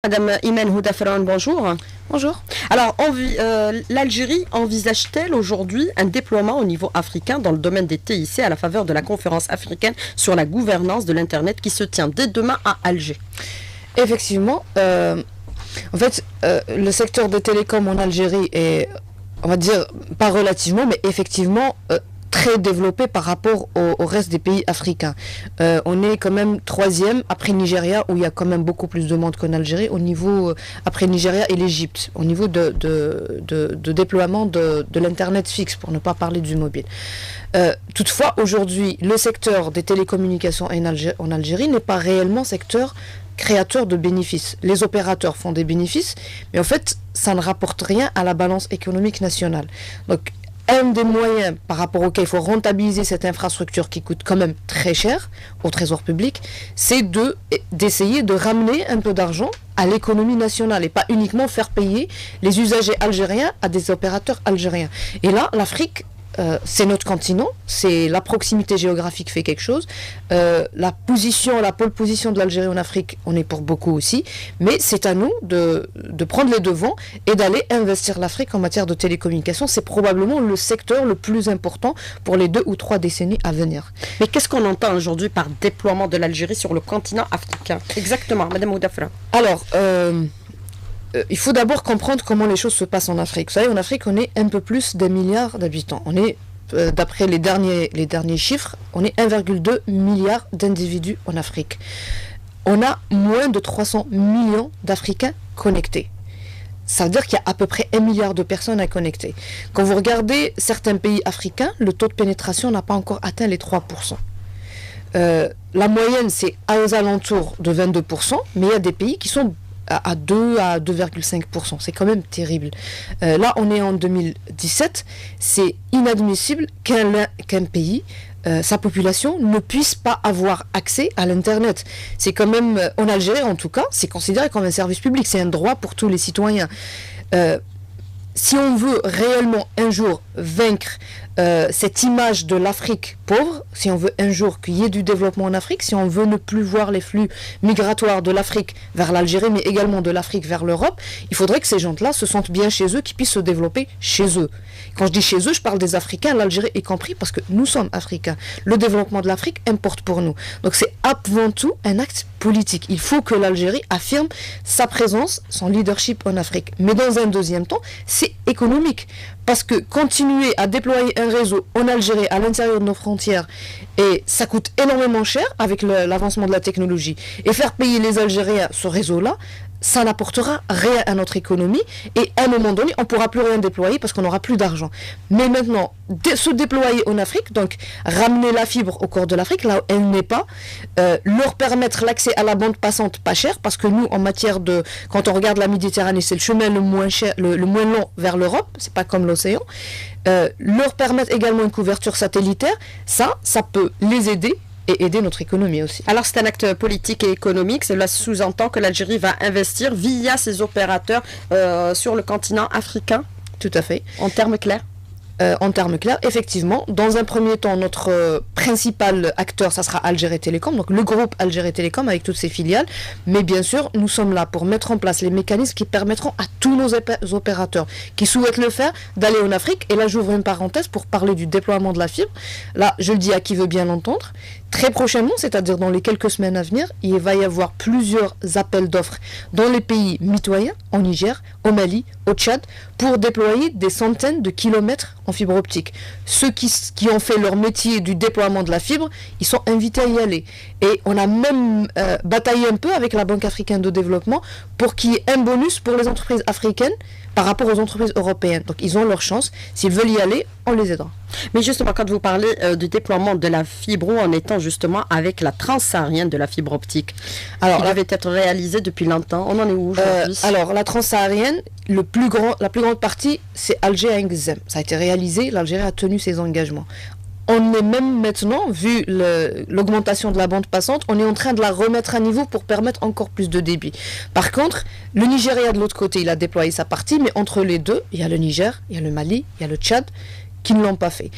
Madame Imen Houdaferan, bonjour. Bonjour. Alors, l'Algérie envisage-t-elle aujourd'hui un déploiement au niveau africain dans le domaine des TIC à la faveur de la conférence africaine sur la gouvernance de l'Internet qui se tient dès demain à Alger? Effectivement, le secteur des télécoms en Algérie est, on va dire, pas relativement, mais effectivement très développé par rapport au reste des pays africains. On est quand même troisième après Nigeria, où il y a quand même beaucoup plus de monde qu'en Algérie, au niveau, après Nigeria et l'Égypte, au niveau de déploiement de l'Internet fixe, pour ne pas parler du mobile. Toutefois, aujourd'hui, le secteur des télécommunications en Algérie n'est pas réellement secteur créateur de bénéfices. Les opérateurs font des bénéfices, mais en fait, ça ne rapporte rien à la balance économique nationale. Donc, un des moyens par rapport auquel il faut rentabiliser cette infrastructure qui coûte quand même très cher au trésor public, c'est d'essayer de ramener un peu d'argent à l'économie nationale et pas uniquement faire payer les usagers algériens à des opérateurs algériens. Et là, l'Afrique, c'est notre continent, c'est la proximité géographique fait quelque chose, la pole position de l'Algérie en Afrique, on est pour beaucoup aussi, mais c'est à nous de prendre les devants et d'aller investir l'Afrique en matière de télécommunications. C'est probablement le secteur le plus important pour les 2 ou 3 décennies à venir. Mais qu'est-ce qu'on entend aujourd'hui par déploiement de l'Algérie sur le continent africain? Exactement, Madame Houdaferan. Alors, il faut d'abord comprendre comment les choses se passent en Afrique. Vous savez, en Afrique, on est un peu plus d'1 milliard d'habitants. On est, d'après les derniers chiffres, on est 1,2 milliard d'individus en Afrique. On a moins de 300 millions d'Africains connectés. Ça veut dire qu'il y a à peu près 1 milliard de personnes à connecter. Quand vous regardez certains pays africains, le taux de pénétration n'a pas encore atteint les 3%. La moyenne, c'est aux alentours de 22%, mais il y a des pays qui sont à 2 à 2,5%. C'est quand même terrible. Là, on est en 2017. C'est inadmissible qu'un pays, sa population, ne puisse pas avoir accès à l'Internet. C'est quand même, en Algérie en tout cas, c'est considéré comme un service public. C'est un droit pour tous les citoyens. Si on veut réellement un jour vaincre cette image de l'Afrique pauvre, si on veut un jour qu'il y ait du développement en Afrique, si on veut ne plus voir les flux migratoires de l'Afrique vers l'Algérie, mais également de l'Afrique vers l'Europe, il faudrait que ces gens-là se sentent bien chez eux, qu'ils puissent se développer chez eux. Quand je dis chez eux, je parle des Africains, l'Algérie est compris, parce que nous sommes Africains. Le développement de l'Afrique importe pour nous. Donc c'est avant tout un acte politique. Il faut que l'Algérie affirme sa présence, son leadership en Afrique. Mais dans un deuxième temps, c'est économique. Parce que continuer à déployer un réseau en Algérie, à l'intérieur de nos frontières, et ça coûte énormément cher avec l'avancement de la technologie, et faire payer les Algériens ce réseau-là, ça n'apportera rien à notre économie, et à un moment donné, on ne pourra plus rien déployer parce qu'on n'aura plus d'argent. Mais maintenant, se déployer en Afrique, donc ramener la fibre au cœur de l'Afrique, là où elle n'est pas, leur permettre l'accès à la bande passante pas cher, parce que nous, en matière de, quand on regarde la Méditerranée, c'est le chemin le moins cher, le moins long vers l'Europe, c'est pas comme l'océan, leur permettre également une couverture satellitaire, ça peut les aider et aider notre économie aussi. Alors c'est un acte politique et économique, cela sous-entend que l'Algérie va investir via ses opérateurs sur le continent africain? Tout à fait. En termes clairs? En termes clairs, effectivement, dans un premier temps, notre principal acteur, ça sera Algérie Télécom, donc le groupe Algérie Télécom avec toutes ses filiales. Mais bien sûr, nous sommes là pour mettre en place les mécanismes qui permettront à tous nos opérateurs qui souhaitent le faire d'aller en Afrique. Et là, j'ouvre une parenthèse pour parler du déploiement de la fibre. Là, je le dis à qui veut bien l'entendre. Très prochainement, c'est-à-dire dans les quelques semaines à venir, il va y avoir plusieurs appels d'offres dans les pays mitoyens, en Niger, au Mali, au Tchad, pour déployer des centaines de kilomètres en fibre optique. Ceux qui ont fait leur métier du déploiement de la fibre, ils sont invités à y aller. Et on a même bataillé un peu avec la Banque africaine de développement pour qu'il y ait un bonus pour les entreprises africaines par rapport aux entreprises européennes. Donc ils ont leur chance. S'ils veulent y aller, on les aidera. Mais justement, quand vous parlez du déploiement de la fibre, où en étant justement avec la transsaharienne de la fibre optique, alors, qui devait être réalisée depuis longtemps, on en est où aujourd'hui? Alors, la transsaharienne, la plus grande partie, c'est Alger à Ngzem. Ça a été réalisé, l'Algérie a tenu ses engagements. On est même maintenant, vu l'augmentation de la bande passante, on est en train de la remettre à niveau pour permettre encore plus de débit. Par contre, le Nigeria de l'autre côté, il a déployé sa partie, mais entre les deux, il y a le Niger, il y a le Mali, il y a le Tchad, qui ne l'ont pas fait.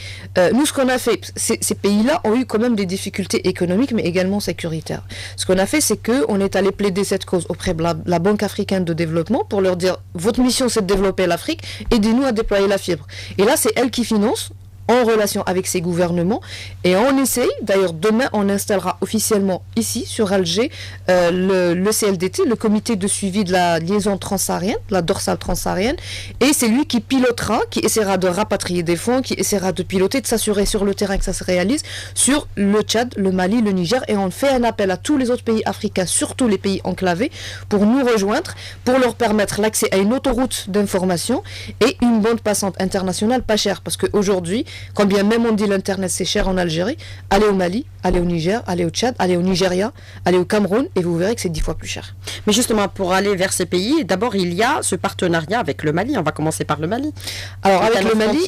Nous, ce qu'on a fait, ces pays-là ont eu quand même des difficultés économiques, mais également sécuritaires. Ce qu'on a fait, c'est qu'on est allé plaider cette cause auprès de la Banque africaine de développement pour leur dire, votre mission, c'est de développer l'Afrique, aidez-nous à déployer la fibre. Et là, c'est elle qui finance, en relation avec ces gouvernements, et on essaye, d'ailleurs demain on installera officiellement ici sur Alger le CLDT, le comité de suivi de la liaison transsaharienne, la dorsale transsaharienne, et c'est lui qui pilotera, qui essaiera de rapatrier des fonds, qui essaiera de piloter, de s'assurer sur le terrain que ça se réalise sur le Tchad, le Mali, le Niger, et on fait un appel à tous les autres pays africains, surtout les pays enclavés, pour nous rejoindre, pour leur permettre l'accès à une autoroute d'information et une bande passante internationale pas chère, parce qu'aujourd'hui, quand bien même on dit l'internet c'est cher en Algérie, allez au Mali, allez au Niger, allez au Tchad, allez au Nigeria, allez au Cameroun et vous verrez que c'est 10 fois plus cher. Mais justement, pour aller vers ces pays, d'abord il y a ce partenariat avec le Mali. On va commencer par le Mali. Alors avec le Mali,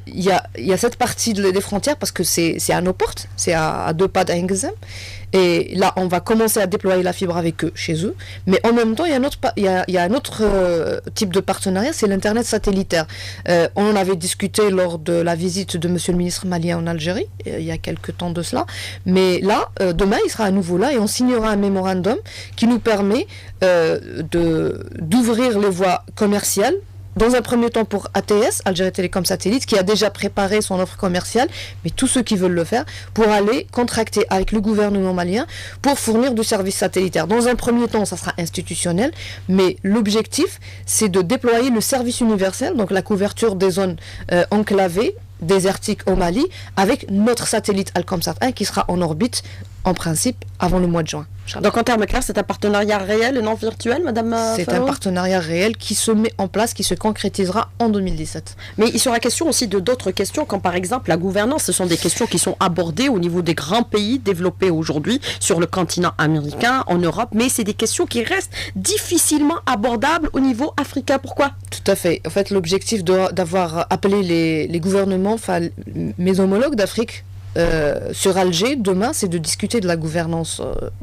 il y a cette partie des frontières parce que c'est à nos portes, c'est à 2 pas d'Engzem. Et là, on va commencer à déployer la fibre avec eux, chez eux. Mais en même temps, il y a un autre type de partenariat, c'est l'Internet satellitaire. On en avait discuté lors de la visite de Monsieur le ministre malien en Algérie, il y a quelques temps de cela. Mais là, demain, il sera à nouveau là et on signera un mémorandum qui nous permet d'ouvrir les voies commerciales. Dans un premier temps pour ATS, Algérie Télécom Satellite, qui a déjà préparé son offre commerciale, mais tous ceux qui veulent le faire, pour aller contracter avec le gouvernement malien pour fournir du service satellitaire. Dans un premier temps, ça sera institutionnel, mais l'objectif, c'est de déployer le service universel, donc la couverture des zones enclavées, désertiques au Mali, avec notre satellite Alcomsat 1 qui sera en orbite, en principe, avant le mois de juin. Donc en termes clairs, c'est un partenariat réel et non virtuel, Madame C'est un partenariat réel qui se met en place, qui se concrétisera en 2017. Mais il sera question aussi de d'autres questions, comme par exemple la gouvernance. Ce sont des questions qui sont abordées au niveau des grands pays développés aujourd'hui sur le continent américain, en Europe, mais c'est des questions qui restent difficilement abordables au niveau africain. Pourquoi ? Tout à fait. En fait, l'objectif d'avoir appelé les gouvernements, enfin mes homologues d'Afrique, sur Alger, demain, c'est de discuter de la gouvernance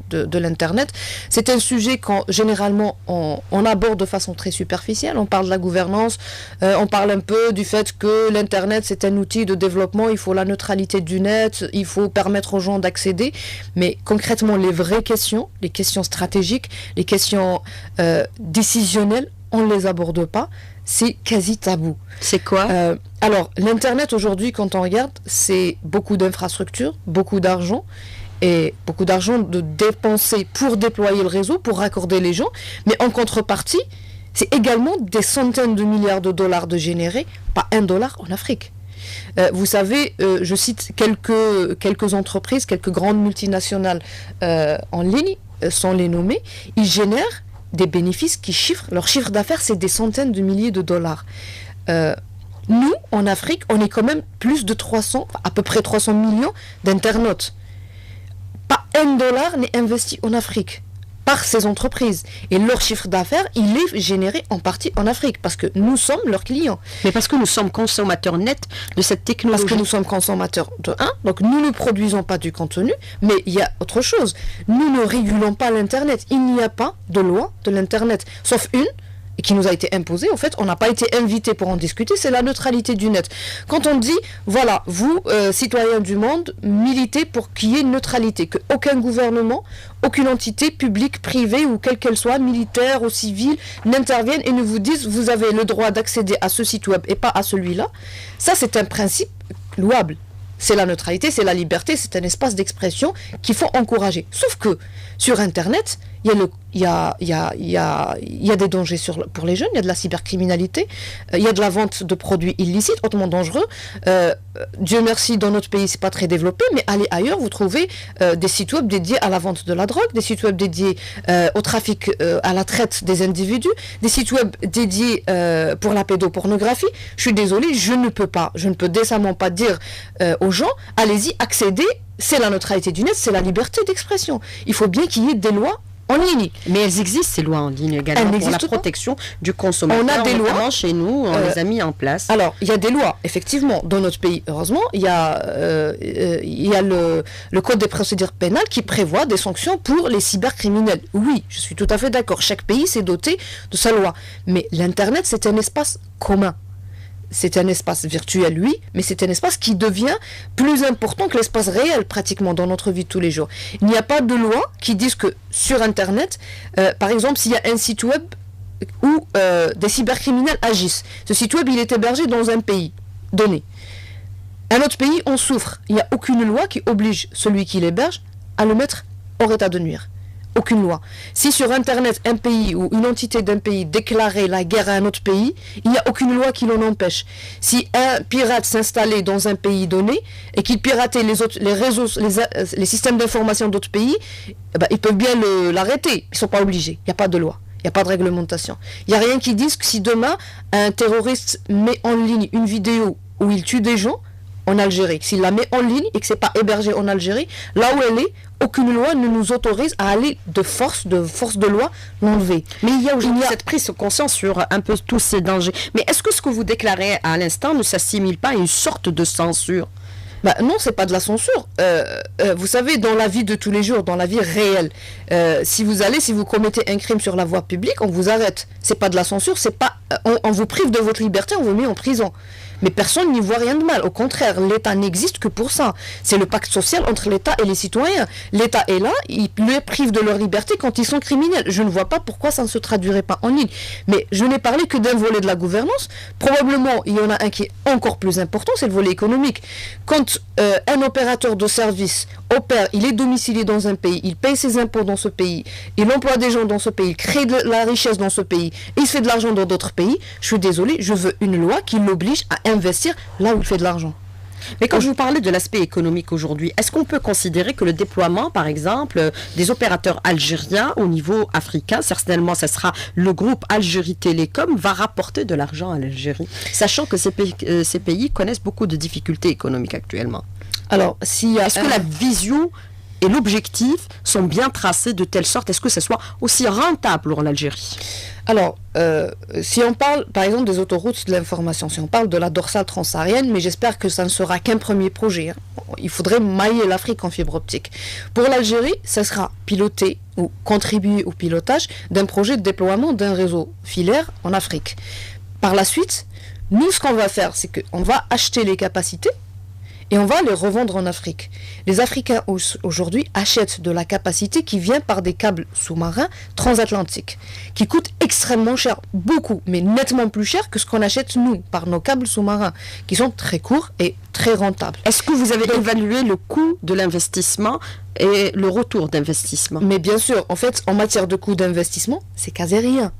de l'Internet. C'est un sujet quand généralement on aborde de façon très superficielle. On parle de la gouvernance, on parle un peu du fait que l'Internet c'est un outil de développement, il faut la neutralité du net, il faut permettre aux gens d'accéder. Mais concrètement, les vraies questions, les questions stratégiques, les questions décisionnelles, on ne les aborde pas. C'est quasi tabou. C'est quoi Alors, l'Internet aujourd'hui, quand on regarde, c'est beaucoup d'infrastructures, beaucoup d'argent, et beaucoup d'argent de dépenser pour déployer le réseau, pour raccorder les gens, mais en contrepartie, c'est également des centaines de milliards de dollars de générés, pas $1 en Afrique. Vous savez, je cite quelques entreprises, quelques grandes multinationales en ligne, sans les nommer, ils génèrent des bénéfices leur chiffre d'affaires, c'est des centaines de milliers de dollars. Nous, en Afrique, on est quand même plus de à peu près 300 millions d'internautes. Pas $1 n'est investi en Afrique par ces entreprises. Et leur chiffre d'affaires, il est généré en partie en Afrique, parce que nous sommes leurs clients. Mais parce que nous sommes consommateurs nets de cette technologie. Parce que nous sommes consommateurs de 1, donc nous ne produisons pas du contenu, mais il y a autre chose. Nous ne régulons pas l'Internet. Il n'y a pas de loi de l'Internet, sauf une, qui nous a été imposée. En fait, on n'a pas été invité pour en discuter, c'est la neutralité du net. Quand on dit, voilà, vous, citoyens du monde, militez pour qu'il y ait une neutralité, qu'aucun gouvernement, aucune entité publique, privée ou quelle qu'elle soit, militaire ou civile, n'intervienne et ne vous dise, vous avez le droit d'accéder à ce site web et pas à celui-là. Ça, c'est un principe louable. C'est la neutralité, c'est la liberté, c'est un espace d'expression qu'il faut encourager. Sauf que sur Internet, il y a des dangers pour les jeunes, il y a de la cybercriminalité, il y a de la vente de produits illicites, hautement dangereux. Dieu merci, dans notre pays, c'est pas très développé, mais allez ailleurs, vous trouvez des sites web dédiés à la vente de la drogue, des sites web dédiés au trafic, à la traite des individus, des sites web dédiés pour la pédopornographie. Je suis désolée, je ne peux décemment pas dire aux gens, allez-y, accédez, c'est la neutralité du net, c'est la liberté d'expression. Il faut bien qu'il y ait des lois en ligne. Mais elles existent, ces lois en ligne également, pour la protection du consommateur. On a des lois. Chez nous, on les a mis en place. Alors, il y a des lois, effectivement, dans notre pays, heureusement. Il y a le Code des procédures pénales qui prévoit des sanctions pour les cybercriminels. Oui, je suis tout à fait d'accord. Chaque pays s'est doté de sa loi. Mais l'Internet, c'est un espace commun. c'est un espace virtuel, oui, mais c'est un espace qui devient plus important que l'espace réel, pratiquement, dans notre vie de tous les jours. Il n'y a pas de loi qui dise que sur Internet, par exemple, s'il y a un site web où des cybercriminels agissent, ce site web, il est hébergé dans un pays donné. Un autre pays, on souffre. Il n'y a aucune loi qui oblige celui qui l'héberge à le mettre hors état de nuire. Aucune loi. Si sur Internet, un pays ou une entité d'un pays déclarait la guerre à un autre pays, il n'y a aucune loi qui l'en empêche. Si un pirate s'installait dans un pays donné et qu'il piratait les réseaux, les systèmes d'information d'autres pays, ils peuvent bien l'arrêter. Ils ne sont pas obligés. Il n'y a pas de loi. Il n'y a pas de réglementation. Il n'y a rien qui dise que si demain, un terroriste met en ligne une vidéo où il tue des gens en Algérie, s'il la met en ligne et que ce n'est pas hébergé en Algérie, là où elle est, aucune loi ne nous autorise à aller de force de loi l'enlever. Mais il y a aujourd'hui cette prise de conscience sur un peu tous ces dangers. Mais est-ce que ce que vous déclarez à l'instant ne s'assimile pas à une sorte de censure ? Non, c'est pas de la censure. Vous savez, dans la vie de tous les jours, dans la vie réelle, si vous commettez un crime sur la voie publique, on vous arrête. C'est pas de la censure, c'est pas, on vous prive de votre liberté, on vous met en prison. Mais personne n'y voit rien de mal. Au contraire, l'État n'existe que pour ça. C'est le pacte social entre l'État et les citoyens. L'État est là, il les prive de leur liberté quand ils sont criminels. Je ne vois pas pourquoi ça ne se traduirait pas en ligne. Mais je n'ai parlé que d'un volet de la gouvernance. Probablement, il y en a un qui est encore plus important, c'est le volet économique. Quand un opérateur de service opère, il est domicilié dans un pays, il paye ses impôts dans ce pays, il emploie des gens dans ce pays, il crée de la richesse dans ce pays, et il se fait de l'argent dans d'autres pays, je suis désolé, je veux une loi qui l'oblige à investir là où il fait de l'argent. Mais quand je vous parlais de l'aspect économique aujourd'hui, est-ce qu'on peut considérer que le déploiement, par exemple, des opérateurs algériens au niveau africain, certainement ce sera le groupe Algérie Télécom, va rapporter de l'argent à l'Algérie, sachant que ces pays connaissent beaucoup de difficultés économiques actuellement? Alors, est-ce que la vision et l'objectif sont bien tracés de telle sorte, est-ce que ça soit aussi rentable en Algérie? Alors, si on parle, par exemple, des autoroutes de l'information, si on parle de la dorsale transsaharienne, mais j'espère que ça ne sera qu'un premier projet. Il faudrait mailler l'Afrique en fibre optique. Pour l'Algérie, ça sera piloté ou contribuer au pilotage d'un projet de déploiement d'un réseau filaire en Afrique. Par la suite, nous, ce qu'on va faire, c'est qu'on va acheter les capacités et on va les revendre en Afrique. Les Africains aujourd'hui achètent de la capacité qui vient par des câbles sous-marins transatlantiques, qui coûtent extrêmement cher, beaucoup, mais nettement plus cher que ce qu'on achète nous, par nos câbles sous-marins, qui sont très courts et très rentables. Est-ce que vous avez évalué le coût de l'investissement et le retour d'investissement? Mais bien sûr, en fait, en matière de coût d'investissement, c'est quasi rien.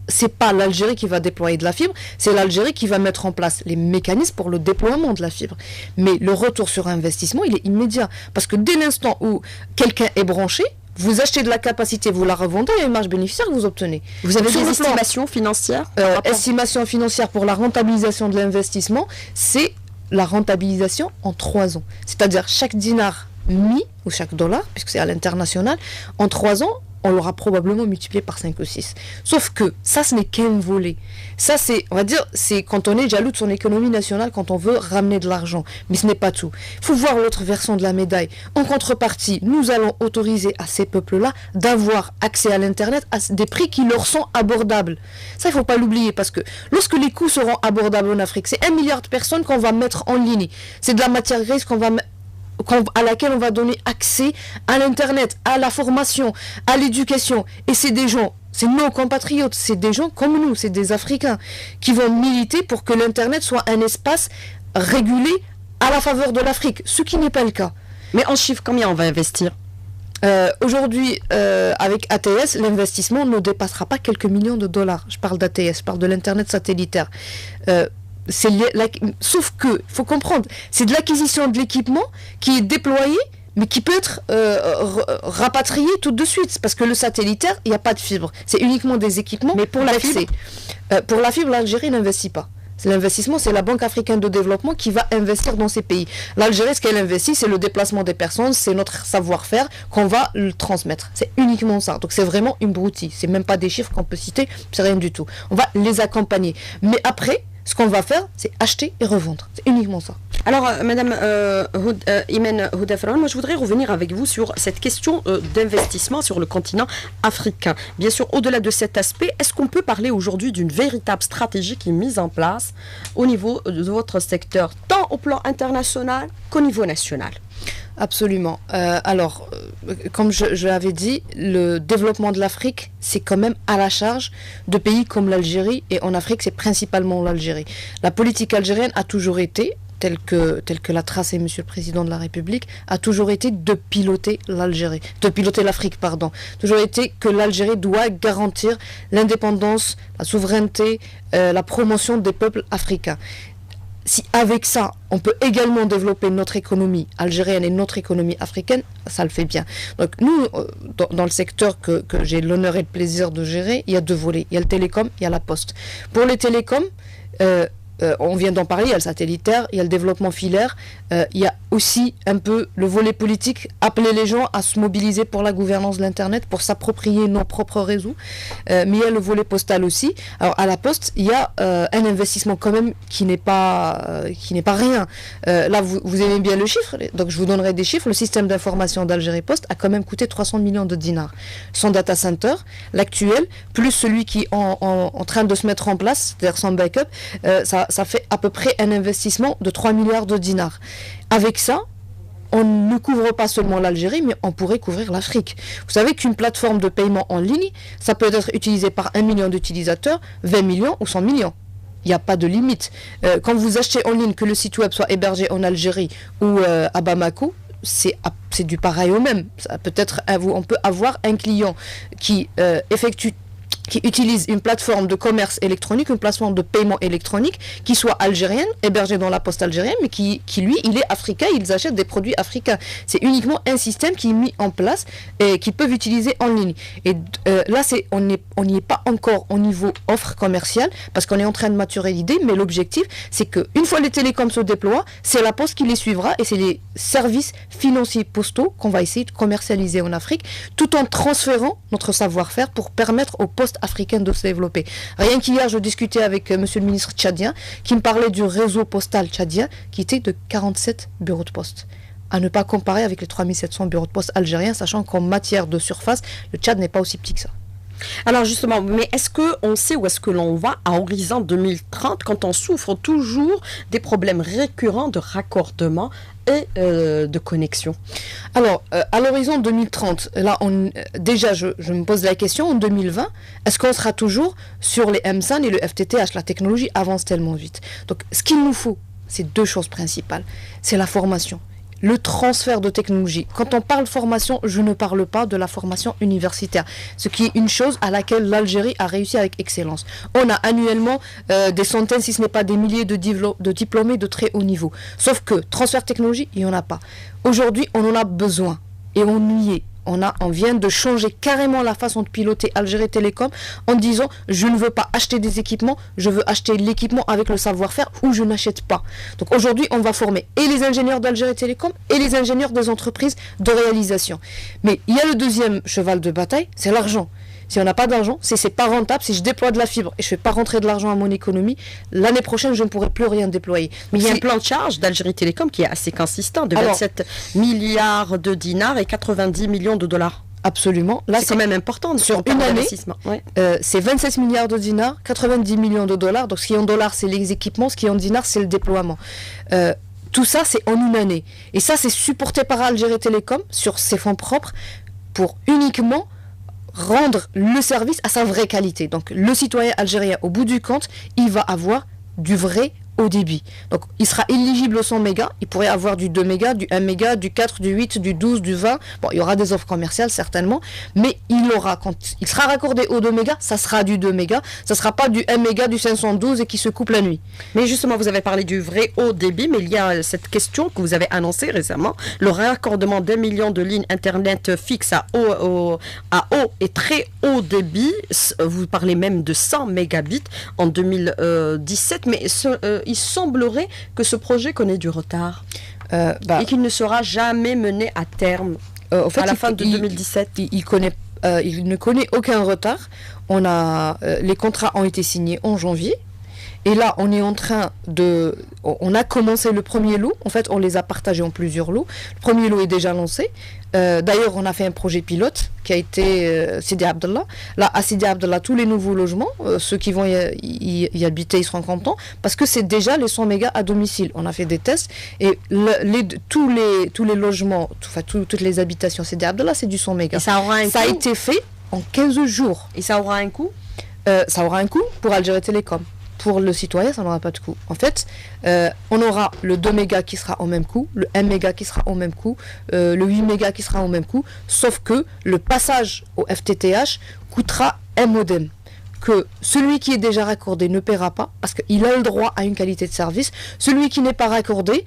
C'est pas l'Algérie qui va déployer de la fibre, c'est l'Algérie qui va mettre en place les mécanismes pour le déploiement de la fibre. Mais le retour sur investissement, il est immédiat. Parce que dès l'instant où quelqu'un est branché, vous achetez de la capacité, vous la revendez, il y a une marge bénéficiaire que vous obtenez. Vous avez des estimations financières? Estimation financière pour la rentabilisation de l'investissement, c'est la rentabilisation en 3 ans. C'est-à-dire chaque dinar mis, ou chaque dollar, puisque c'est à l'international, en 3 ans, on l'aura probablement multiplié par 5 ou 6. Sauf que ça, ce n'est qu'un volet. Ça, c'est, on va dire, c'est quand on est jaloux de son économie nationale, quand on veut ramener de l'argent. Mais ce n'est pas tout. Il faut voir l'autre versant de la médaille. En contrepartie, nous allons autoriser à ces peuples-là d'avoir accès à l'Internet à des prix qui leur sont abordables. Ça, il ne faut pas l'oublier, parce que lorsque les coûts seront abordables en Afrique, c'est 1 milliard de personnes qu'on va mettre en ligne. C'est de la matière grise à laquelle on va donner accès à l'Internet, à la formation, à l'éducation. Et c'est des gens, c'est nos compatriotes, c'est des gens comme nous, c'est des Africains qui vont militer pour que l'Internet soit un espace régulé à la faveur de l'Afrique, ce qui n'est pas le cas. Mais en chiffres, combien on va investir? Aujourd'hui, avec ATS, l'investissement ne dépassera pas quelques millions de dollars. Je parle d'ATS, je parle de l'Internet satellitaire. Sauf que, il faut comprendre, c'est de l'acquisition de l'équipement qui est déployé, mais qui peut être rapatrié tout de suite, parce que le satellitaire, il n'y a pas de fibre. C'est uniquement des équipements. Mais pour la fibre, pour la fibre, l'Algérie n'investit pas. L'investissement, c'est la Banque africaine de développement qui va investir dans ces pays. L'Algérie, ce qu'elle investit, c'est le déplacement des personnes, c'est notre savoir-faire qu'on va le transmettre. C'est uniquement ça. Donc c'est vraiment une broutille. C'est même pas des chiffres qu'on peut citer, c'est rien du tout. On va les accompagner. Mais après, Ce qu'on va faire, c'est acheter et revendre. C'est uniquement ça. Alors, Madame Imen Houdafran, moi je voudrais revenir avec vous sur cette question d'investissement sur le continent africain. Bien sûr, au-delà de cet aspect, est-ce qu'on peut parler aujourd'hui d'une véritable stratégie qui est mise en place au niveau de votre secteur, tant au plan international qu'au niveau national? Absolument. Comme je l'avais dit, le développement de l'Afrique, c'est quand même à la charge de pays comme l'Algérie, et en Afrique, c'est principalement l'Algérie. La politique algérienne a toujours été, telle que l'a tracé Monsieur le Président de la République, a toujours été de piloter l'Afrique, pardon. Toujours été que l'Algérie doit garantir l'indépendance, la souveraineté, la promotion des peuples africains. Si avec ça, on peut également développer notre économie algérienne et notre économie africaine, ça le fait bien. Donc nous, dans le secteur que j'ai l'honneur et le plaisir de gérer, il y a deux volets. Il y a le télécom, il y a la poste. Pour les télécoms, on vient d'en parler, il y a le satellitaire, il y a le développement filaire, il y a aussi un peu le volet politique, appeler les gens à se mobiliser pour la gouvernance de l'Internet, pour s'approprier nos propres réseaux, mais il y a le volet postal aussi. Alors à la poste, il y a un investissement quand même qui n'est pas rien. Là, vous aimez bien le chiffre, donc je vous donnerai des chiffres. Le système d'information d'Algérie Post a quand même coûté 300 millions de dinars. Son data center, l'actuel, plus celui qui est en train de se mettre en place, c'est-à-dire son backup, ça fait à peu près un investissement de 3 milliards de dinars. Avec ça, on ne couvre pas seulement l'Algérie, mais on pourrait couvrir l'Afrique. Vous savez qu'une plateforme de paiement en ligne, ça peut être utilisé par 1 million d'utilisateurs, 20 millions ou 100 millions. Il n'y a pas de limite. Quand vous achetez en ligne, que le site web soit hébergé en Algérie ou à Bamako, c'est du pareil au même. On peut avoir un client qui utilise une plateforme de commerce électronique, une plateforme de paiement électronique, qui soit algérienne, hébergée dans la poste algérienne, mais qui lui, il est africain, ils achètent des produits africains. C'est uniquement un système qui est mis en place et qu'ils peuvent utiliser en ligne. Et là, on n'y est pas encore au niveau offre commerciale, parce qu'on est en train de maturer l'idée, mais l'objectif, c'est qu'une fois les télécoms se déploient, c'est la poste qui les suivra, et c'est les services financiers postaux qu'on va essayer de commercialiser en Afrique, tout en transférant notre savoir-faire pour permettre aux postes africaines de se développer. Rien qu'hier, je discutais avec monsieur le ministre tchadien qui me parlait du réseau postal tchadien qui était de 47 bureaux de poste. À ne pas comparer avec les 3700 bureaux de poste algériens, sachant qu'en matière de surface, le Tchad n'est pas aussi petit que ça. Alors justement, mais est-ce qu'on sait où est-ce que l'on va à horizon 2030 quand on souffre toujours des problèmes récurrents de raccordement et de connexion? Alors, à l'horizon 2030, là, déjà, je me pose la question, en 2020, est-ce qu'on sera toujours sur les MSAN et le FTTH? La technologie avance tellement vite. Donc, ce qu'il nous faut, c'est deux choses principales. C'est la formation. Le transfert de technologie. Quand on parle formation, je ne parle pas de la formation universitaire, ce qui est une chose à laquelle l'Algérie a réussi avec excellence. On a annuellement des centaines, si ce n'est pas des milliers de diplômés de très haut niveau. Sauf que transfert de technologie, il n'y en a pas. Aujourd'hui, on en a besoin et on y est. On vient de changer carrément la façon de piloter Algérie Télécom en disant je ne veux pas acheter des équipements, je veux acheter l'équipement avec le savoir-faire ou je n'achète pas. Donc aujourd'hui, on va former et les ingénieurs d'Algérie Télécom et les ingénieurs des entreprises de réalisation. Mais il y a le deuxième cheval de bataille, c'est l'argent. Si on n'a pas d'argent, si c'est pas rentable, si je déploie de la fibre et je fais pas rentrer de l'argent à mon économie, l'année prochaine, je ne pourrai plus rien déployer. Mais il y a un plan de charge d'Algérie Télécom qui est assez consistant, de 27 milliards de dinars et 90 millions de dollars. Absolument. Là, c'est quand même important sur une année. Ouais. C'est 27 milliards de dinars, 90 millions de dollars. Donc, ce qui est en dollars, c'est les équipements. Ce qui est en dinars, c'est le déploiement. Tout ça, c'est en une année. Et ça, c'est supporté par Algérie Télécom sur ses fonds propres pour uniquement rendre le service à sa vraie qualité. Donc, le citoyen algérien, au bout du compte, il va avoir du vrai haut débit. Donc, il sera éligible au 100 mégas. Il pourrait avoir du 2 mégas, du 1 méga, du 4, du 8, du 12, du 20. Bon, il y aura des offres commerciales, certainement. Mais il aura, quand il sera raccordé au 2 mégas, ça sera du 2 mégas. Ça ne sera pas du 1 méga, du 512 et qui se coupe la nuit. Mais justement, vous avez parlé du vrai haut débit, mais il y a cette question que vous avez annoncée récemment. Le raccordement d'1 million de lignes Internet fixes à haut et très haut débit. Vous parlez même de 100 mégabits en 2017. Mais il semblerait que ce projet connaît du retard et qu'il ne sera jamais mené à terme à la fin de 2017. Il ne connaît aucun retard. Les contrats ont été signés en janvier Et là, on est en train de... On a commencé le premier lot. En fait, on les a partagés en plusieurs lots. Le premier lot est déjà lancé. D'ailleurs, on a fait un projet pilote qui a été Sidi Abdallah. Là, à Sidi Abdallah, tous les nouveaux logements, ceux qui vont y habiter, ils seront contents parce que c'est déjà les 100 mégas à domicile. On a fait des tests et tous les logements, toutes les habitations Sidi Abdallah, c'est du 100 mégas. Ça a été fait en 15 jours. Et ça aura un coût? Ça aura un coût pour Algérie Télécom. Pour le citoyen, ça n'aura pas de coût. En fait, on aura le 2 mégas qui sera au même coût, le 1 méga qui sera au même coût, le 8 mégas qui sera au même coût, sauf que le passage au FTTH coûtera un modem que celui qui est déjà raccordé ne paiera pas parce qu'il a le droit à une qualité de service. Celui qui n'est pas raccordé,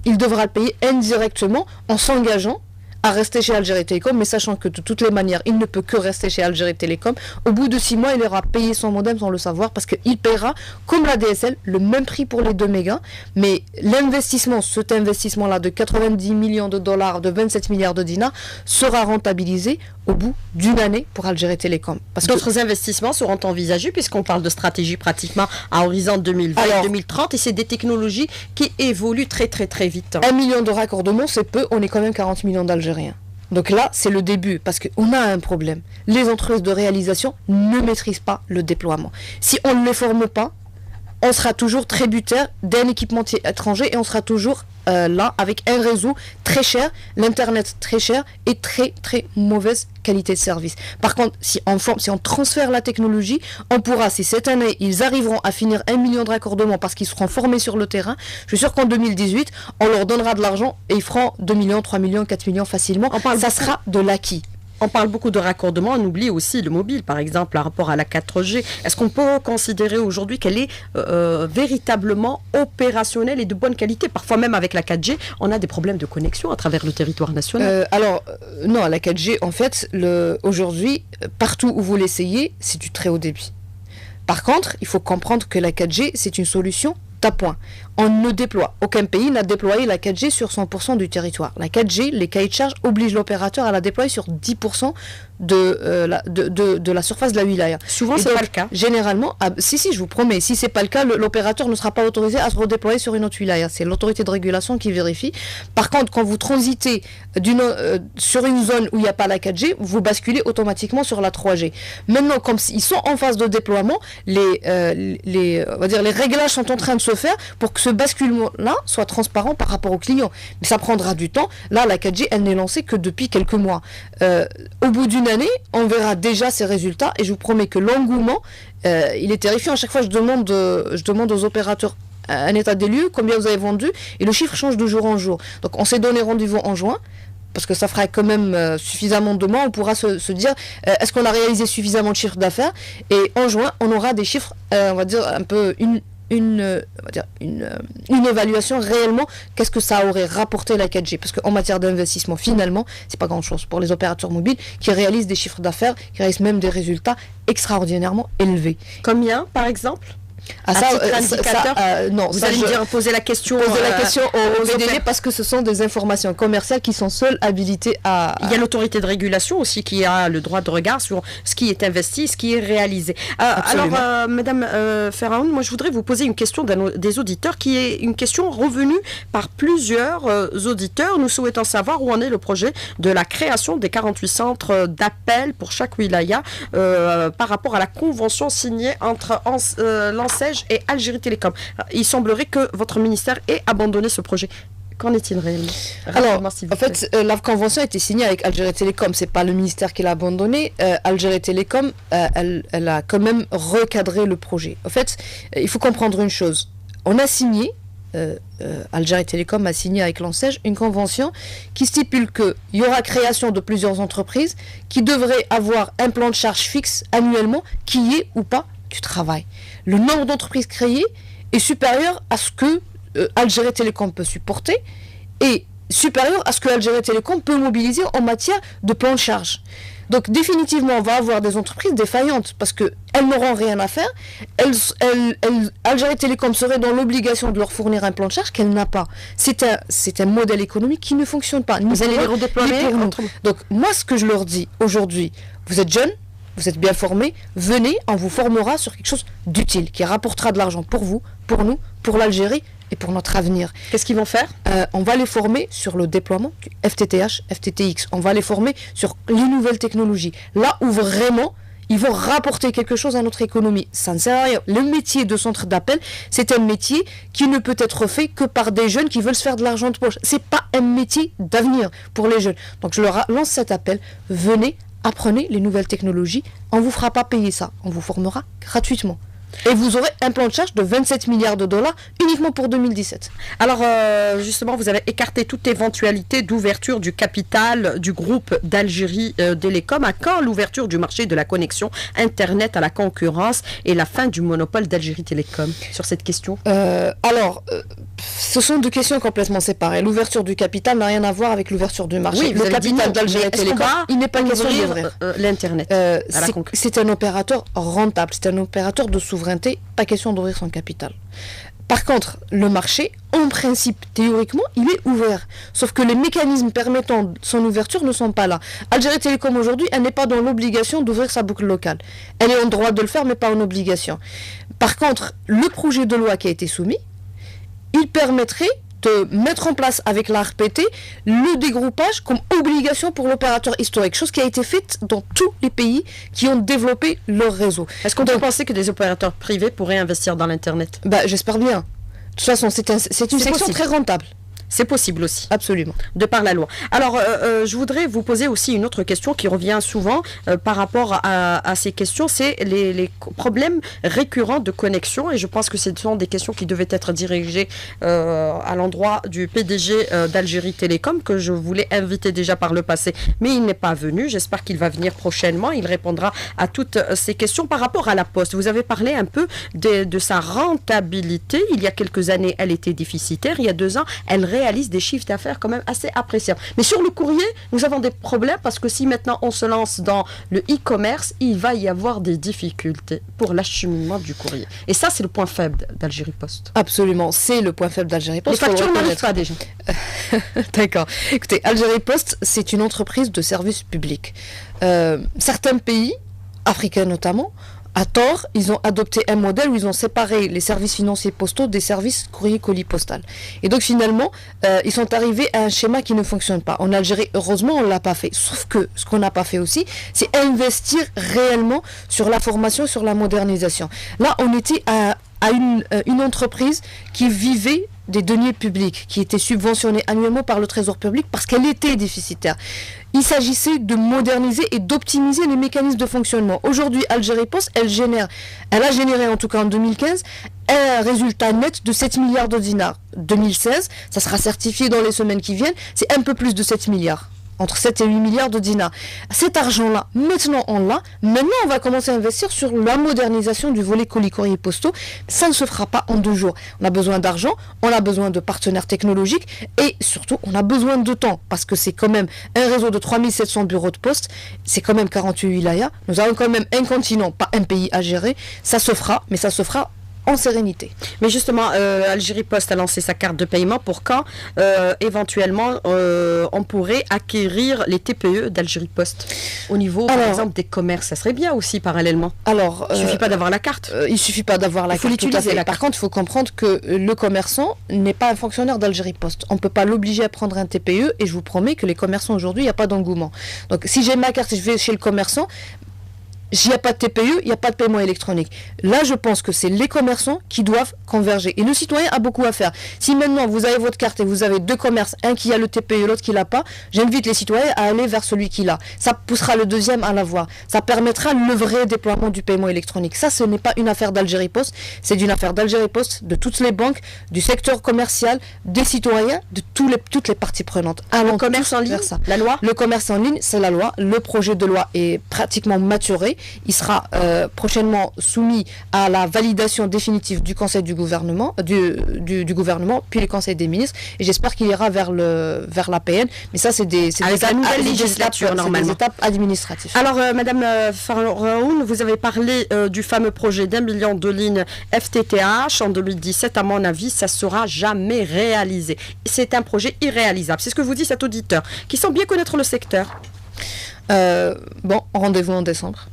il devra le payer indirectement en s'engageant à rester chez Algérie Télécom, mais sachant que de toutes les manières, il ne peut que rester chez Algérie Télécom. Au bout de 6 mois, il aura payé son modem sans le savoir, parce qu'il paiera, comme la DSL, le même prix pour les 2 mégas, mais l'investissement, cet investissement-là de 90 millions de dollars, de 27 milliards de dinars, sera rentabilisé au bout d'une année pour Algérie Télécom. D'autres investissements seront envisagés, puisqu'on parle de stratégie pratiquement à horizon 2020-2030, et c'est des technologies qui évoluent très très très vite. 1 million de raccordements, c'est peu, on est quand même 40 millions d'Algériens. Donc là, c'est le début, parce qu'on a un problème. Les entreprises de réalisation ne maîtrisent pas le déploiement. Si on ne les forme pas, on sera toujours tributaire d'un équipementier étranger et on sera toujours là avec un réseau très cher, l'internet très cher et très très mauvaise qualité de service. Par contre, si on transfère la technologie, on pourra, si cette année ils arriveront à finir 1 million de raccordements parce qu'ils seront formés sur le terrain, je suis sûr qu'en 2018, on leur donnera de l'argent et ils feront 2 millions, 3 millions, 4 millions facilement. Ça sera de l'acquis. On parle beaucoup de raccordement, on oublie aussi le mobile, par exemple, par rapport à la 4G. Est-ce qu'on peut considérer aujourd'hui qu'elle est véritablement opérationnelle et de bonne qualité? Parfois même avec la 4G, on a des problèmes de connexion à travers le territoire national. Non, la 4G, en fait, aujourd'hui, partout où vous l'essayez, c'est du très haut débit. Par contre, il faut comprendre que la 4G, c'est une solution d'appoint. On ne déploie, aucun pays n'a déployé la 4G sur 100% du territoire. La 4G, les cahiers de charge obligent l'opérateur à la déployer sur 10% de la surface de la wilaya. Souvent, c'est pas le cas. Généralement, si, je vous promets, si c'est pas le cas, l'opérateur ne sera pas autorisé à se redéployer sur une autre wilaya. C'est l'autorité de régulation qui vérifie. Par contre, quand vous transitez sur une zone où il n'y a pas la 4G, vous basculez automatiquement sur la 3G. Maintenant, comme ils sont en phase de déploiement, on va dire, les réglages sont en train de se faire pour que ce basculement-là soit transparent par rapport aux clients. Mais ça prendra du temps. Là, la 4G, elle n'est lancée que depuis quelques mois. Au bout d'une année, on verra déjà ces résultats et je vous promets que l'engouement, il est terrifiant. À chaque fois, je demande aux opérateurs un état des lieux, combien vous avez vendu, et le chiffre change de jour en jour. Donc, on s'est donné rendez-vous en juin, parce que ça fera quand même suffisamment de mois, on pourra se dire, est-ce qu'on a réalisé suffisamment de chiffre d'affaires? Et en juin, on aura des chiffres, on va dire, un peu une évaluation réellement, qu'est-ce que ça aurait rapporté la 4G, parce qu'en matière d'investissement, finalement, c'est pas grand-chose pour les opérateurs mobiles qui réalisent des chiffres d'affaires, qui réalisent même des résultats extraordinairement élevés. Combien, par exemple? Non, vous allez me dire, poser la question au VDG parce que ce sont des informations commerciales qui sont seules habilitées à... Il y a l'autorité de régulation aussi qui a le droit de regard sur ce qui est investi, ce qui est réalisé. Alors, Madame Ferraoun, moi je voudrais vous poser une question des auditeurs qui est une question revenue par plusieurs auditeurs. Nous souhaitons savoir où en est le projet de la création des 48 centres d'appel pour chaque wilaya par rapport à la convention signée entre l'ANSEJ et Algérie Télécom. Il semblerait que votre ministère ait abandonné ce projet. Qu'en est-il réellement? Alors, en fait, la convention a été signée avec Algérie Télécom. C'est pas le ministère qui l'a abandonné. Algérie Télécom, elle a quand même recadré le projet. En fait, il faut comprendre une chose. On a signé, Algérie Télécom a signé avec l'ANSEJ une convention qui stipule qu'il y aura création de plusieurs entreprises qui devraient avoir un plan de charge fixe annuellement qui est ou pas du travail. Le nombre d'entreprises créées est supérieur à ce que Algérie Télécom peut supporter et supérieur à ce que Algérie Télécom peut mobiliser en matière de plan de charge. Donc définitivement, on va avoir des entreprises défaillantes parce qu'elles n'auront rien à faire. Algérie Télécom serait dans l'obligation de leur fournir un plan de charge qu'elle n'a pas. C'est un modèle économique qui ne fonctionne pas. Vous allez les redéployer. Donc moi, ce que je leur dis aujourd'hui, vous êtes jeunes, vous êtes bien formés, venez, on vous formera sur quelque chose d'utile, qui rapportera de l'argent pour vous, pour nous, pour l'Algérie et pour notre avenir. Qu'est-ce qu'ils vont faire? On va les former sur le déploiement du FTTH, FTTX. On va les former sur les nouvelles technologies. Là où vraiment, ils vont rapporter quelque chose à notre économie. Ça ne sert à rien. Le métier de centre d'appel, c'est un métier qui ne peut être fait que par des jeunes qui veulent se faire de l'argent de poche. C'est pas un métier d'avenir pour les jeunes. Donc je leur lance cet appel. Venez, apprenez les nouvelles technologies. On ne vous fera pas payer ça. On vous formera gratuitement. Et vous aurez un plan de charge de 27 milliards de dollars uniquement pour 2017. Alors, justement, vous avez écarté toute éventualité d'ouverture du capital du groupe d'Algérie Télécom. À quand l'ouverture du marché de la connexion Internet à la concurrence et la fin du monopole d'Algérie Télécom sur cette question? Ce sont deux questions complètement séparées. L'ouverture du capital n'a rien à voir avec l'ouverture du marché. Oui, le capital d'Algérie Télécom, il n'est pas question d'ouvrir l'Internet. C'est un opérateur rentable, c'est un opérateur de souveraineté, pas question d'ouvrir son capital. Par contre, le marché, en principe, théoriquement, il est ouvert. Sauf que les mécanismes permettant son ouverture ne sont pas là. Algérie Télécom aujourd'hui, elle n'est pas dans l'obligation d'ouvrir sa boucle locale. Elle est en droit de le faire, mais pas en obligation. Par contre, le projet de loi qui a été soumis, il permettrait de mettre en place avec la RPT le dégroupage comme obligation pour l'opérateur historique, chose qui a été faite dans tous les pays qui ont développé leur réseau. Est-ce qu'on peut penser que des opérateurs privés pourraient investir dans l'Internet? J'espère bien. De toute façon, c'est une section possible. Très rentable. C'est possible aussi. Absolument. De par la loi. Alors, je voudrais vous poser aussi une autre question qui revient souvent par rapport à ces questions, c'est les problèmes récurrents de connexion. Et je pense que ce sont des questions qui devaient être dirigées à l'endroit du PDG d'Algérie Télécom, que je voulais inviter déjà par le passé. Mais il n'est pas venu. J'espère qu'il va venir prochainement. Il répondra à toutes ces questions par rapport à la Poste. Vous avez parlé un peu de sa rentabilité. Il y a quelques années, elle était déficitaire. Il y a 2 ans, elle réalise des chiffres d'affaires quand même assez appréciables. Mais sur le courrier, nous avons des problèmes parce que si maintenant on se lance dans le e-commerce, il va y avoir des difficultés pour l'acheminement du courrier. Et ça, c'est le point faible d'Algérie Post. Absolument, c'est le point faible d'Algérie Post. Les factures n'arrivent pas déjà. D'accord. Écoutez, Algérie Post, c'est une entreprise de service public. Certains pays, africains notamment, à tort, ils ont adopté un modèle où ils ont séparé les services financiers postaux des services courrier-colis postal. Et donc finalement, ils sont arrivés à un schéma qui ne fonctionne pas. En Algérie, heureusement, on ne l'a pas fait. Sauf que ce qu'on n'a pas fait aussi, c'est investir réellement sur la formation, sur la modernisation. Là, on était à une entreprise qui vivait des deniers publics, qui étaient subventionnés annuellement par le Trésor public parce qu'elle était déficitaire. Il s'agissait de moderniser et d'optimiser les mécanismes de fonctionnement. Aujourd'hui, Algérie Post, elle a généré en tout cas en 2015 un résultat net de 7 milliards de dinars. 2016, ça sera certifié dans les semaines qui viennent, c'est un peu plus de 7 milliards. Entre 7 et 8 milliards de dinars. Cet argent-là, maintenant on l'a. Maintenant, on va commencer à investir sur la modernisation du volet colis-courrier postaux. Ça ne se fera pas en 2 jours. On a besoin d'argent, on a besoin de partenaires technologiques et surtout, on a besoin de temps parce que c'est quand même un réseau de 3700 bureaux de poste. C'est quand même 48 wilayas. Nous avons quand même un continent, pas un pays à gérer. Ça se fera, mais ça se fera en sérénité. Mais justement, Algérie Post a lancé sa carte de paiement pour quand éventuellement on pourrait acquérir les TPE d'Algérie Post au niveau, par exemple, des commerces. Ça serait bien aussi parallèlement. Alors, il ne suffit pas d'avoir la carte. Il suffit pas d'avoir la carte. Tout à fait. Par contre, il faut comprendre que le commerçant n'est pas un fonctionnaire d'Algérie Post. On ne peut pas l'obliger à prendre un TPE et je vous promets que les commerçants aujourd'hui, il n'y a pas d'engouement. Donc, si j'ai ma carte et je vais chez le commerçant, s'il n'y a pas de TPE, il n'y a pas de paiement électronique. Là, je pense que c'est les commerçants qui doivent converger. Et le citoyen a beaucoup à faire. Si maintenant vous avez votre carte et vous avez 2 commerces, un qui a le TPE et l'autre qui l'a pas, j'invite les citoyens à aller vers celui qui l'a. Ça poussera le deuxième à l'avoir. Ça permettra le vrai déploiement du paiement électronique. Ça, ce n'est pas une affaire d'Algérie Post, c'est une affaire d'Algérie Post, de toutes les banques, du secteur commercial, des citoyens, de toutes les parties prenantes. Le commerce en ligne, la loi. Le commerce en ligne, c'est la loi. Le projet de loi est pratiquement maturé. Il sera prochainement soumis à la validation définitive du Conseil du gouvernement, du gouvernement, puis le Conseil des ministres. Et j'espère qu'il ira vers l'APN. Mais ça, c'est des étapes administratives. Alors, Madame Faroun, vous avez parlé du fameux projet d'1 million de lignes FTTH en 2017. À mon avis, ça ne sera jamais réalisé. C'est un projet irréalisable. C'est ce que vous dit cet auditeur, qui semble bien connaître le secteur. Rendez-vous en décembre.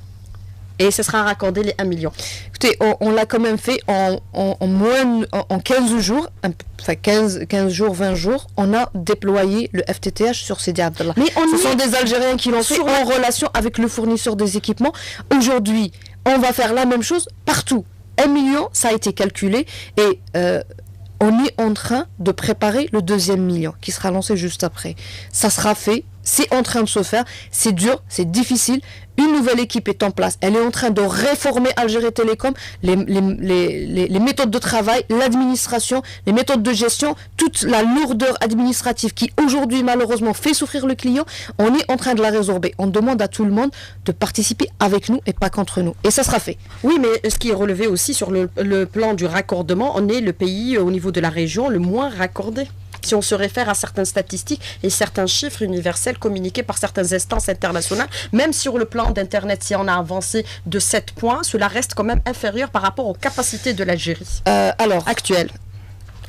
Et ce sera raccordé les 1 million. Écoutez, on l'a quand même fait en 15 jours, enfin 15 jours, 20 jours, on a déployé le FTTH sur Sidi Abdallah. Mais ce sont des Algériens qui l'ont fait en relation avec le fournisseur des équipements. Aujourd'hui, on va faire la même chose partout. 1 million, ça a été calculé et on est en train de préparer le 2e million qui sera lancé juste après. Ça sera fait, c'est en train de se faire, c'est dur, c'est difficile. Une nouvelle équipe est en place. Elle est en train de réformer Algérie Télécom, les méthodes de travail, l'administration, les méthodes de gestion, toute la lourdeur administrative qui aujourd'hui malheureusement fait souffrir le client. On est en train de la résorber. On demande à tout le monde de participer avec nous et pas contre nous. Et ça sera fait. Oui, mais ce qui est relevé aussi sur le plan du raccordement, on est le pays au niveau de la région le moins raccordé. Si on se réfère à certaines statistiques et certains chiffres universels communiqués par certaines instances internationales, même sur le plan d'Internet, si on a avancé de 7 points, cela reste quand même inférieur par rapport aux capacités de l'Algérie actuelle.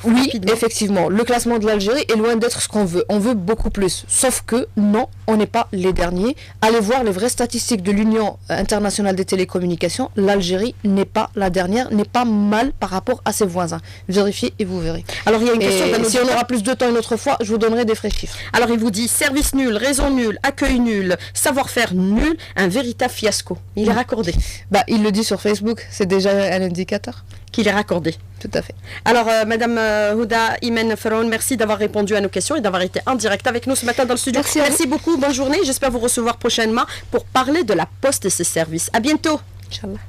Oui, Rapidement. effectivement, le classement de l'Algérie est loin d'être ce qu'on veut. On veut beaucoup plus. Sauf que, non, on n'est pas les derniers. Allez voir les vraies statistiques de l'Union internationale des télécommunications. L'Algérie n'est pas la dernière, n'est pas mal par rapport à ses voisins. Vérifiez et vous verrez. Alors, il y a une question si on aura plus de temps une autre fois, je vous donnerai des frais chiffres. Alors, il vous dit service nul, réseau nul, accueil nul, savoir-faire nul, un véritable fiasco. Il est raccordé. Il le dit sur Facebook, c'est déjà un indicateur. Qu'il est raccordé. Tout à fait. Alors, Madame Houda Imen Feroun, merci d'avoir répondu à nos questions et d'avoir été en direct avec nous ce matin dans le studio. Merci beaucoup, bonne journée. J'espère vous recevoir prochainement pour parler de la Poste et ses services. À bientôt. Inch'Allah.